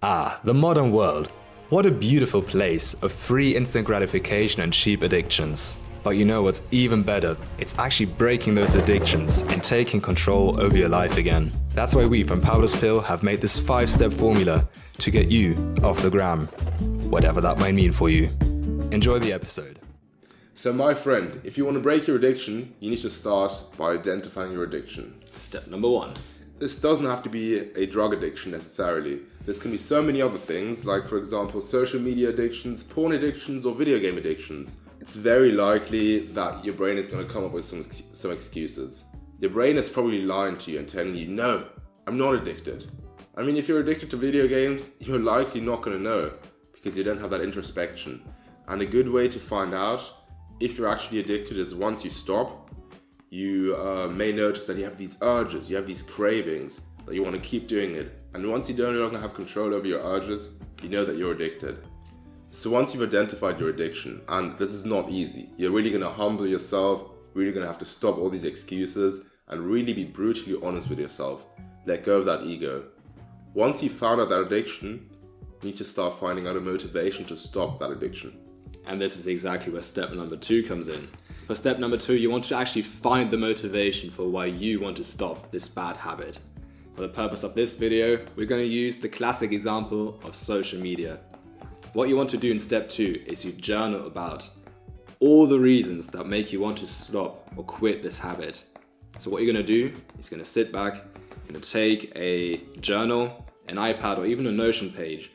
Ah, the modern world. What a beautiful place of free instant gratification and cheap addictions. But you know what's even better? It's actually breaking those addictions and taking control over your life again. That's why we from Pablo's Pill have made this 5-step formula to get you off the gram, whatever that might mean for you. Enjoy the episode. So my friend, if you want to break your addiction, you need to start by identifying your addiction. Step number 1. This doesn't have to be a drug addiction necessarily. This can be so many other things, like for example, social media addictions, porn addictions, or video game addictions. It's very likely that your brain is going to come up with some excuses. Your brain is probably lying to you and telling you, no, I'm not addicted. I mean, if you're addicted to video games, you're likely not going to know because you don't have that introspection. And a good way to find out if you're actually addicted is once you stop, you may notice that you have these urges, you have these cravings, that you want to keep doing it. And once you no longer have control over your urges, you know that you're addicted. So once you've identified your addiction, and this is not easy, you're really going to humble yourself, really going to have to stop all these excuses, and really be brutally honest with yourself. Let go of that ego. Once you've found out that addiction, you need to start finding out a motivation to stop that addiction. And this is exactly where step number 2 comes in. For step number 2, you want to actually find the motivation for why you want to stop this bad habit. For the purpose of this video, we're going to use the classic example of social media. What you want to do in step 2 is you journal about all the reasons that make you want to stop or quit this habit. So what you're going to do is you're going to sit back, you're going to take a journal, an iPad, or even a Notion page,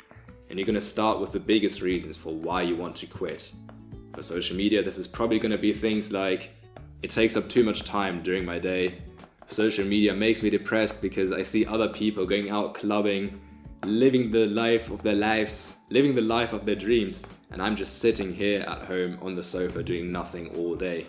and you're going to start with the biggest reasons for why you want to quit. For social media, this is probably going to be things like, it takes up too much time during my day. Social media makes me depressed because I see other people going out clubbing, living the life of their lives, living the life of their dreams, and I'm just sitting here at home on the sofa doing nothing all day.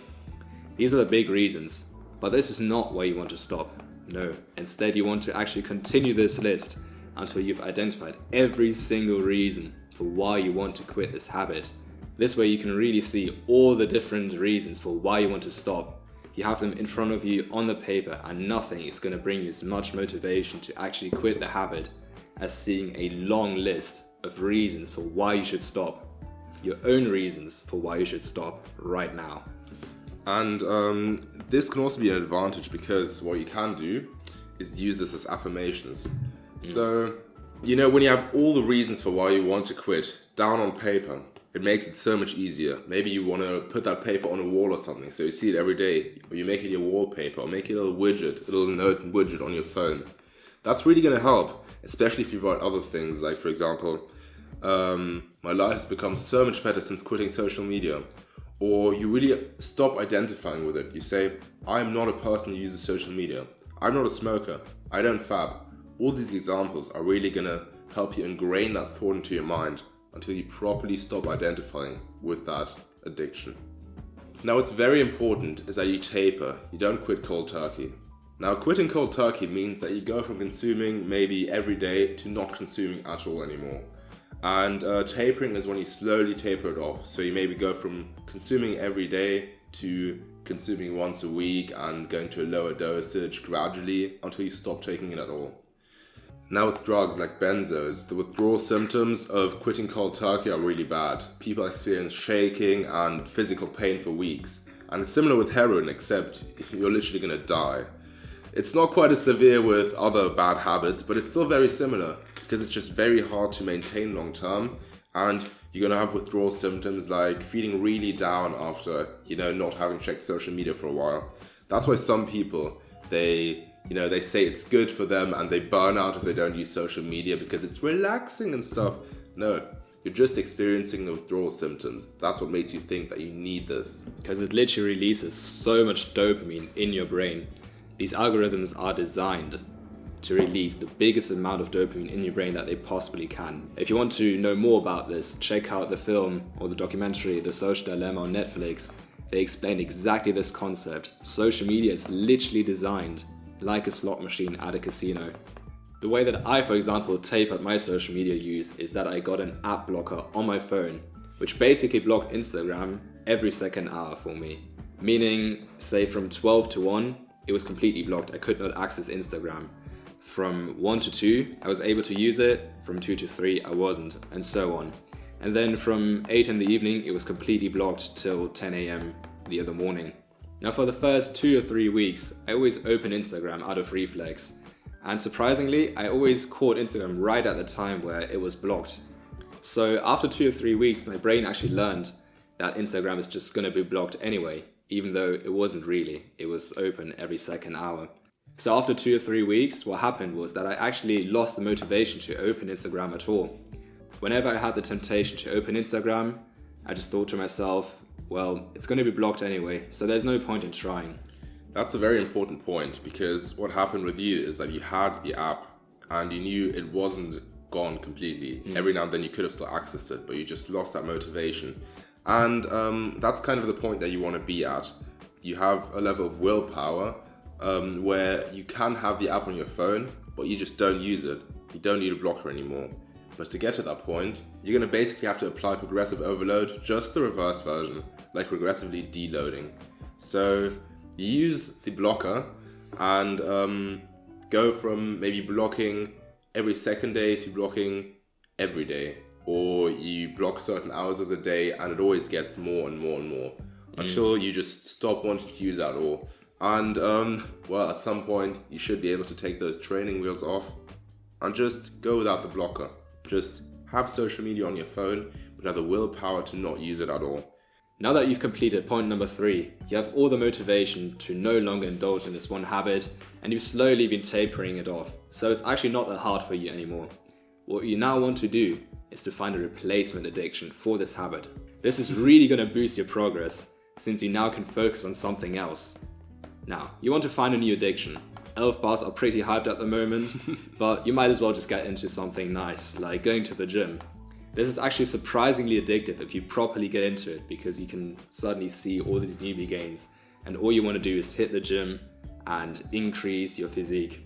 These are the big reasons, but this is not where you want to stop. No, instead you want to actually continue this list until you've identified every single reason for why you want to quit this habit. This way you can really see all the different reasons for why you want to stop. You have them in front of you on the paper, and nothing is going to bring you as much motivation to actually quit the habit as seeing a long list of reasons for why you should stop. Your own reasons for why you should stop right now. And this can also be an advantage because what you can do is use this as affirmations. So, you know, when you have all the reasons for why you want to quit down on paper, it makes it so much easier. Maybe you want to put that paper on a wall or something, so you see it every day, or you make it your wallpaper, or make it a little note widget on your phone. That's really going to help, especially if you write other things, like for example, my life has become so much better since quitting social media. Or you really stop identifying with it. You say, I'm not a person who uses social media. I'm not a smoker. I don't fab. All these examples are really going to help you ingrain that thought into your mind until you properly stop identifying with that addiction. Now, what's very important is that you taper. You don't quit cold turkey. Now, quitting cold turkey means that you go from consuming maybe every day to not consuming at all anymore. And tapering is when you slowly taper it off. So you maybe go from consuming every day to consuming once a week and going to a lower dosage gradually until you stop taking it at all. Now with drugs like benzos, the withdrawal symptoms of quitting cold turkey are really bad. People experience shaking and physical pain for weeks. And it's similar with heroin, except you're literally going to die. It's not quite as severe with other bad habits, but it's still very similar because it's just very hard to maintain long term. And you're going to have withdrawal symptoms like feeling really down after, not having checked social media for a while. That's why some people, they say it's good for them and they burn out if they don't use social media because it's relaxing and stuff. No, you're just experiencing the withdrawal symptoms. That's what makes you think that you need this. Because it literally releases so much dopamine in your brain. These algorithms are designed to release the biggest amount of dopamine in your brain that they possibly can. If you want to know more about this, check out the film or the documentary The Social Dilemma on Netflix. They explain exactly this concept. Social media is literally designed like a slot machine at a casino. The way that I, for example, tape up my social media use is that I got an app blocker on my phone, which basically blocked Instagram every second hour for me. Meaning, say from 12 to 1, it was completely blocked. I could not access Instagram. From 1 to 2, I was able to use it. From 2 to 3, I wasn't, and so on. And then from 8 in the evening, it was completely blocked till 10 a.m. the other morning. Now for the first 2 or 3 weeks, I always opened Instagram out of reflex. And surprisingly, I always caught Instagram right at the time where it was blocked. So after 2 or 3 weeks, my brain actually learned that Instagram is just going to be blocked anyway, even though it wasn't really. It was open every second hour. So after 2 or 3 weeks, what happened was that I actually lost the motivation to open Instagram at all. Whenever I had the temptation to open Instagram, I just thought to myself, well, it's going to be blocked anyway, so there's no point in trying. That's a very important point, because what happened with you is that you had the app and you knew it wasn't gone completely. Every now and then you could have still accessed it, but you just lost that motivation. And that's kind of the point that you want to be at. You have a level of willpower where you can have the app on your phone, but you just don't use it. You don't need a blocker anymore. But to get to that point, you're going to basically have to apply progressive overload, just the reverse version, like progressively deloading. So you use the blocker and go from maybe blocking every second day to blocking every day. Or you block certain hours of the day and it always gets more and more and more until you just stop wanting to use that at all. And well, at some point you should be able to take those training wheels off and just go without the blocker. Just have social media on your phone, but have the willpower to not use it at all. Now that you've completed point number 3, you have all the motivation to no longer indulge in this one habit, and you've slowly been tapering it off. So it's actually not that hard for you anymore. What you now want to do is to find a replacement addiction for this habit. This is really going to boost your progress, since you now can focus on something else. Now, you want to find a new addiction. Elf bars are pretty hyped at the moment, but you might as well just get into something nice, like going to the gym. This is actually surprisingly addictive if you properly get into it, because you can suddenly see all these newbie gains, and all you want to do is hit the gym and increase your physique.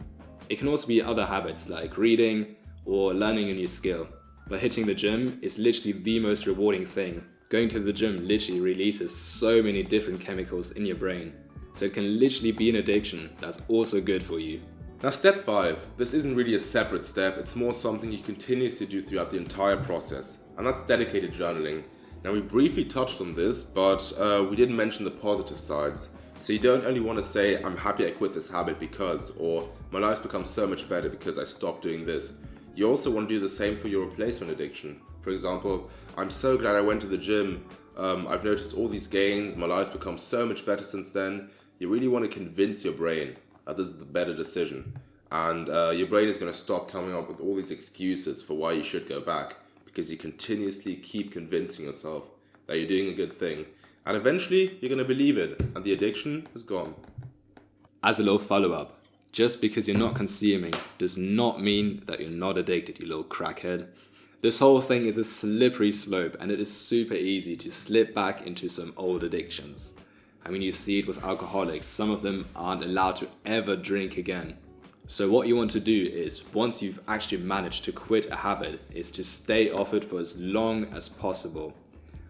It can also be other habits like reading or learning a new skill, but hitting the gym is literally the most rewarding thing. Going to the gym literally releases so many different chemicals in your brain, so it can literally be an addiction that's also good for you. Now step 5, this isn't really a separate step, it's more something you continuously do throughout the entire process, and that's dedicated journaling. Now we briefly touched on this, but we didn't mention the positive sides. So you don't only want to say, I'm happy I quit this habit because, or my life's become so much better because I stopped doing this. You also want to do the same for your replacement addiction. For example, I'm so glad I went to the gym, I've noticed all these gains, my life's become so much better since then. You really want to convince your brain that this is the better decision. And your brain is going to stop coming up with all these excuses for why you should go back, because you continuously keep convincing yourself that you're doing a good thing. And eventually, you're going to believe it, and the addiction is gone. As a little follow-up, just because you're not consuming does not mean that you're not addicted, you little crackhead. This whole thing is a slippery slope, and it is super easy to slip back into some old addictions. I mean, you see it with alcoholics. Some of them aren't allowed to ever drink again. So what you want to do is, once you've actually managed to quit a habit, is to stay off it for as long as possible.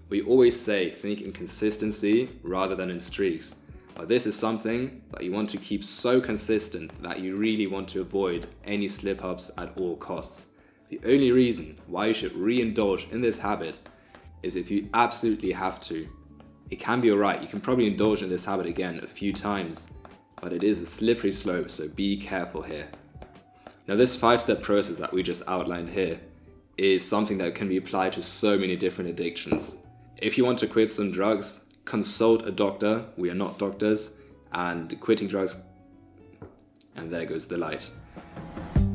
We always say think in consistency rather than in streaks. But this is something that you want to keep so consistent that you really want to avoid any slip-ups at all costs. The only reason why you should re-indulge in this habit is if you absolutely have to. It can be alright, you can probably indulge in this habit again a few times, but it is a slippery slope, so be careful here. Now this 5-step process that we just outlined here is something that can be applied to so many different addictions. If you want to quit some drugs, consult a doctor, we are not doctors, and quitting drugs, and there goes the light.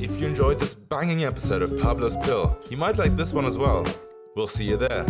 If you enjoyed this banging episode of Pablo's Pill, you might like this one as well. We'll see you there.